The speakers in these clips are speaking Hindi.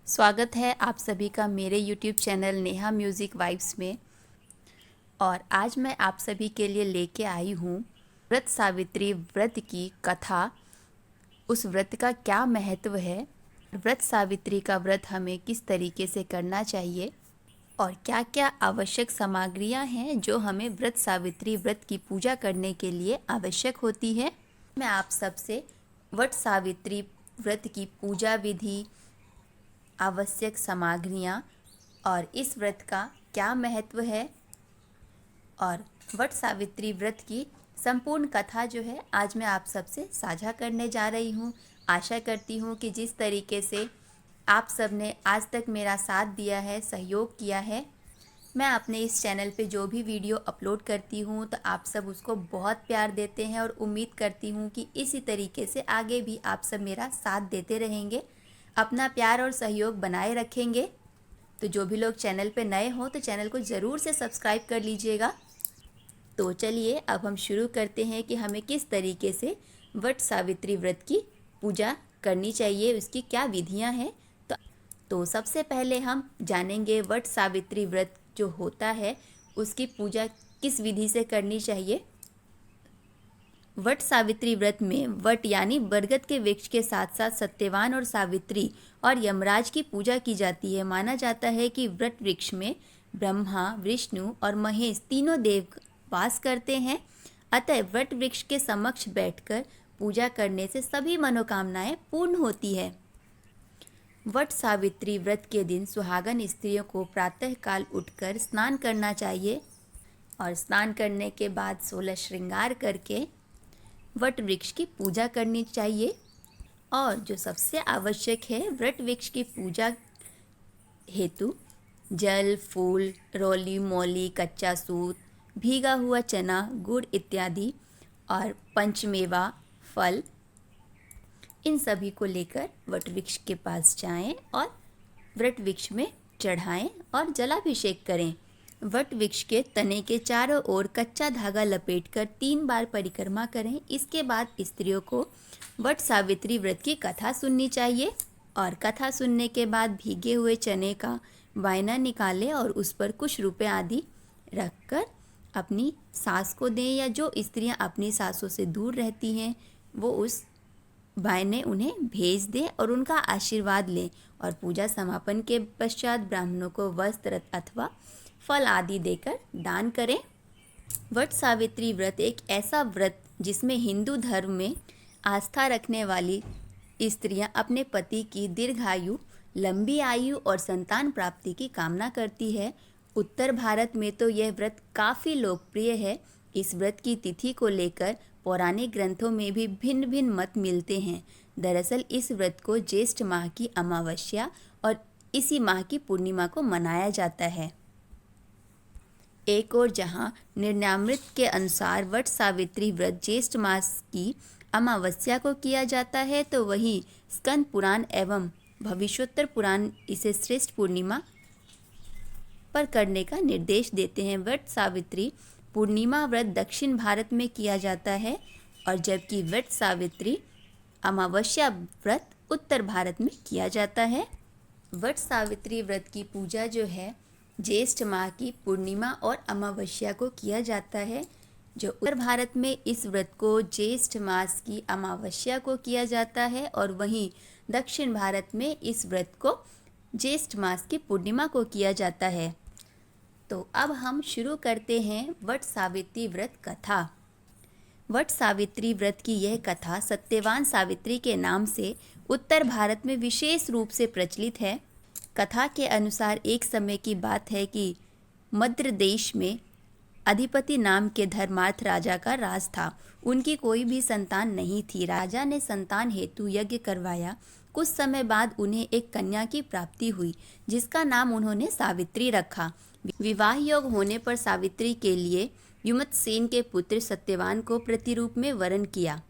स्वागत है आप सभी का मेरे YouTube channel Neha music vibes में। और आज मैं आप सभी के लिए लेके आई हूँ व्रत सावित्री व्रत की कथा। उस व्रत का क्या महत्व है, व्रत सावित्री का व्रत हमें किस तरीके से करना चाहिए और क्या क्या आवश्यक सामग्रियाँ हैं जो हमें व्रत सावित्री व्रत की पूजा करने के लिए आवश्यक होती है। मैं आप सबसे व्रत सावित्री व्रत की पूजा विधि, आवश्यक सामग्रियाँ और इस व्रत का क्या महत्व है और वट सावित्री व्रत की संपूर्ण कथा जो है आज मैं आप सबसे साझा करने जा रही हूँ। आशा करती हूँ कि जिस तरीके से आप सब ने आज तक मेरा साथ दिया है, सहयोग किया है, मैं अपने इस चैनल पे जो भी वीडियो अपलोड करती हूँ तो आप सब उसको बहुत प्यार देते हैं और उम्मीद करती हूँ कि इसी तरीके से आगे भी आप सब मेरा साथ देते रहेंगे, अपना प्यार और सहयोग बनाए रखेंगे। तो जो भी लोग चैनल पे नए हों तो चैनल को ज़रूर से सब्सक्राइब कर लीजिएगा। तो चलिए अब हम शुरू करते हैं कि हमें किस तरीके से वट सावित्री व्रत की पूजा करनी चाहिए, उसकी क्या विधियां हैं। तो सबसे पहले हम जानेंगे वट सावित्री व्रत जो होता है उसकी पूजा किस विधि से करनी चाहिए। वट सावित्री व्रत में वट यानी बरगद के वृक्ष के साथ साथ सत्यवान और सावित्री और यमराज की पूजा की जाती है। माना जाता है कि वट वृक्ष में ब्रह्मा, विष्णु और महेश तीनों देव वास करते हैं। अतः वट वृक्ष के समक्ष बैठकर पूजा करने से सभी मनोकामनाएं पूर्ण होती है। वट सावित्री व्रत के दिन सुहागन स्त्रियों को प्रातःकाल उठकर स्नान करना चाहिए और स्नान करने के बाद 16 श्रृंगार करके वट वृक्ष की पूजा करनी चाहिए। और जो सबसे आवश्यक है, वट वृक्ष की पूजा हेतु जल, फूल, रोली मोली, कच्चा सूत, भीगा हुआ चना, गुड़ इत्यादि और पंचमेवा फल, इन सभी को लेकर वट वृक्ष के पास जाएं और वट वृक्ष में चढ़ाएं और जलाभिषेक करें। वट वृक्ष के तने के चारों ओर कच्चा धागा लपेटकर 3 बार परिक्रमा करें। इसके बाद स्त्रियों को वट सावित्री व्रत की कथा सुननी चाहिए और कथा सुनने के बाद भीगे हुए चने का वायना निकालें और उस पर कुछ रुपए आदि रखकर अपनी सास को दें, या जो स्त्रियां अपनी सासों से दूर रहती हैं वो उस वायने उन्हें भेज दें और उनका आशीर्वाद लें। और पूजा समापन के पश्चात ब्राह्मणों को वस्त्र अथवा फल आदि देकर दान करें। वट सावित्री व्रत एक ऐसा व्रत जिसमें हिंदू धर्म में आस्था रखने वाली स्त्रियां अपने पति की दीर्घायु, लंबी आयु और संतान प्राप्ति की कामना करती है। उत्तर भारत में तो यह व्रत काफ़ी लोकप्रिय है। इस व्रत की तिथि को लेकर पौराणिक ग्रंथों में भी भिन्न भिन्न मत मिलते हैं। दरअसल इस व्रत को ज्येष्ठ माह की अमावस्या और इसी माह की पूर्णिमा को मनाया जाता है। एक और जहां निर्णामृत के अनुसार वट सावित्री व्रत ज्येष्ठ मास की अमावस्या को किया जाता है, तो वहीं स्कंद पुराण एवं भविष्योत्तर पुराण इसे श्रेष्ठ पूर्णिमा पर करने का निर्देश देते हैं। वट सावित्री पूर्णिमा व्रत दक्षिण भारत में किया जाता है और जबकि वट सावित्री अमावस्या व्रत उत्तर भारत में किया जाता है। वट सावित्री व्रत की पूजा जो है ज्येष्ठ माह की पूर्णिमा और अमावस्या को किया जाता है। जो उत्तर भारत में इस व्रत को ज्येष्ठ मास की अमावस्या को किया जाता है और वहीं दक्षिण भारत में इस व्रत को ज्येष्ठ मास की पूर्णिमा को किया जाता है। तो अब हम शुरू करते हैं वट सावित्री व्रत कथा। वट सावित्री व्रत की यह कथा सत्यवान सावित्री के नाम से उत्तर भारत में विशेष रूप से प्रचलित है। कथा के अनुसार एक समय की बात है कि मद्र देश में अधिपति नाम के धर्मार्थ राजा का राज था। उनकी कोई भी संतान नहीं थी। राजा ने संतान हेतु यज्ञ करवाया। कुछ समय बाद उन्हें एक कन्या की प्राप्ति हुई जिसका नाम उन्होंने सावित्री रखा। विवाह योग होने पर सावित्री के लिए युमतसेन के पुत्र सत्यवान को प्रतिरूप में वरण किया।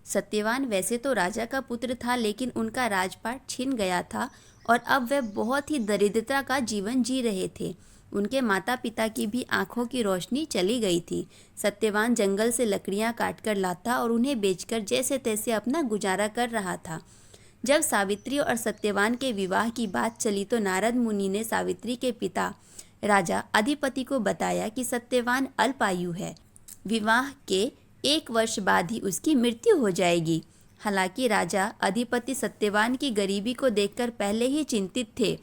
सत्यवान वैसे तो राजा का पुत्र था, लेकिन उनका राजपाट छिन गया था और अब वे बहुत ही दरिद्रता का जीवन जी रहे थे। उनके माता पिता की भी आंखों की रोशनी चली गई थी। सत्यवान जंगल से लकड़ियां काटकर लाता और उन्हें बेचकर जैसे तैसे अपना गुजारा कर रहा था। जब सावित्री और सत्यवान के विवाह की बात चली तो नारद मुनि ने सावित्री के पिता राजा अधिपति को बताया कि सत्यवान अल्पायु है, विवाह के 1 वर्ष बाद ही उसकी मृत्यु हो जाएगी। हालांकि राजा अधिपति सत्यवान की गरीबी को देखकर पहले ही चिंतित थे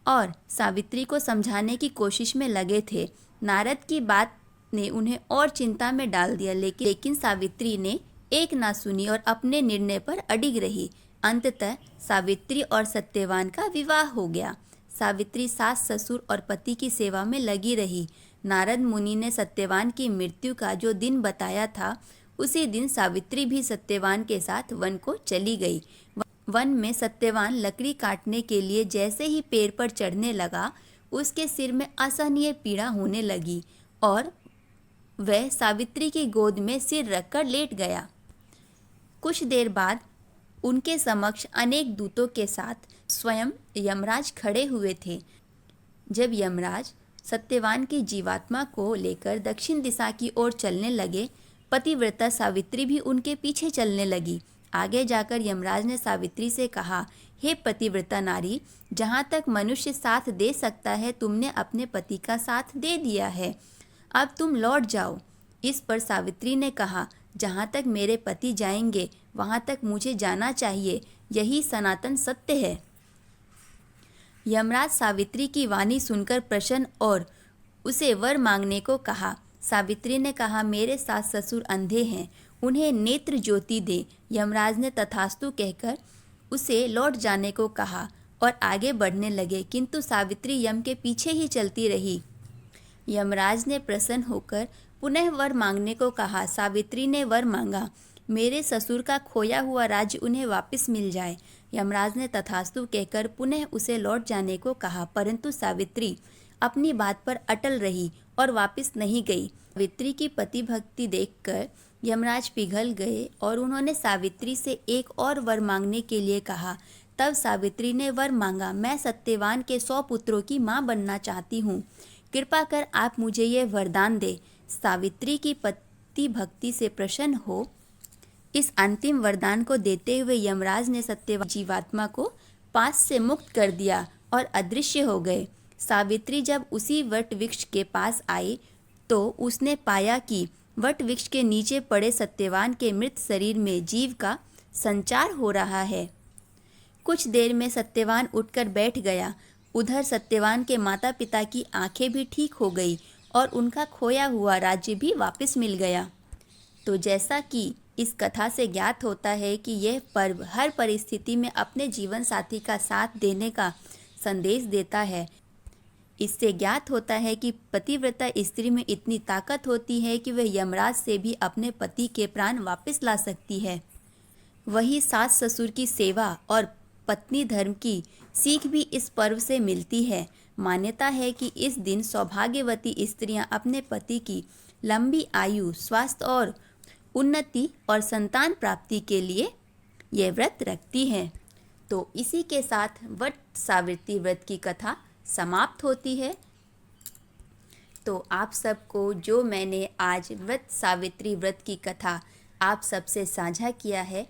और सावित्री को समझाने की कोशिश में लगे थे। नारद की बात ने उन्हें और चिंता में डाल दिया, लेकिन सावित्री ने एक ना सुनी और अपने निर्णय पर अडिग रही। अंततः सावित्री और सत्यवान का विवाह हो गया। सावित्री सास ससुर और पति की सेवा में लगी रही। नारद मुनि ने सत्यवान की मृत्यु का जो दिन बताया था, उसी दिन सावित्री भी सत्यवान के साथ वन को चली गई। वन में सत्यवान लकड़ी काटने के लिए जैसे ही पेड़ पर चढ़ने लगा, उसके सिर में असहनीय पीड़ा होने लगी और वह सावित्री की गोद में सिर रखकर लेट गया। कुछ देर बाद उनके समक्ष अनेक दूतों के साथ स्वयं यमराज खड़े हुए थे। जब यमराज सत्यवान की जीवात्मा को लेकर दक्षिण दिशा की ओर चलने लगे, पतिव्रता सावित्री भी उनके पीछे चलने लगी। आगे जाकर यमराज ने सावित्री से कहा, हे पतिव्रता नारी, जहाँ तक मनुष्य साथ दे सकता है तुमने अपने पति का साथ दे दिया है, अब तुम लौट जाओ। इस पर सावित्री ने कहा, जहाँ तक मेरे पति जाएंगे वहाँ तक मुझे जाना चाहिए, यही सनातन सत्य है। यमराज सावित्री की वाणी सुनकर प्रसन्न और उसे वर मांगने को कहा। सावित्री ने कहा, मेरे सास ससुर अंधे हैं, उन्हें नेत्र ज्योति दे। यमराज ने तथास्तु कहकर उसे लौट जाने को कहा और आगे बढ़ने लगे, किंतु सावित्री यम के पीछे ही चलती रही। यमराज ने प्रसन्न होकर पुनः वर मांगने को कहा। सावित्री ने वर मांगा, मेरे ससुर का खोया हुआ राज्य उन्हें वापस मिल जाए। यमराज ने तथास्तु कहकर पुनः उसे लौट जाने को कहा, परंतु सावित्री अपनी बात पर अटल रही और वापस नहीं गई। सावित्री की पति भक्ति देखकर यमराज पिघल गए और उन्होंने सावित्री से एक और वर मांगने के लिए कहा। तब सावित्री ने वर मांगा, मैं सत्यवान के 100 पुत्रों की माँ बनना चाहती हूँ, कृपा कर आप मुझे ये वरदान दे। सावित्री की पति भक्ति से प्रसन्न हो इस अंतिम वरदान को देते हुए यमराज ने सत्यवान जीवात्मा को पास से मुक्त कर दिया और अदृश्य हो गए। सावित्री जब उसी वट वृक्ष के पास आई तो उसने पाया कि वट वृक्ष के नीचे पड़े सत्यवान के मृत शरीर में जीव का संचार हो रहा है। कुछ देर में सत्यवान उठकर बैठ गया। उधर सत्यवान के माता पिता की आंखें भी ठीक हो गई और उनका खोया हुआ राज्य भी वापस मिल गया। तो जैसा कि इस कथा से ज्ञात होता है कि यह पर्व हर परिस्थिति में अपने जीवन साथी का साथ देने का संदेश देता है। इससे ज्ञात होता है कि पतिव्रता स्त्री में इतनी ताकत होती है कि वह यमराज से भी अपने पति के प्राण वापस ला सकती है। वही सास ससुर की सेवा और पत्नी धर्म की सीख भी इस पर्व से मिलती है। मान्यता है कि इस दिन सौभाग्यवती स्त्रियां अपने पति की लंबी आयु, स्वास्थ्य और उन्नति और संतान प्राप्ति के लिए यह व्रत रखती हैं। तो इसी के साथ वट सावित्री व्रत की कथा समाप्त होती है। तो आप सबको जो मैंने आज वट सावित्री व्रत की कथा आप सबसे साझा किया है,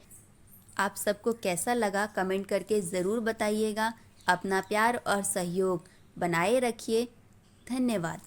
आप सबको कैसा लगा कमेंट करके ज़रूर बताइएगा। अपना प्यार और सहयोग बनाए रखिए। धन्यवाद।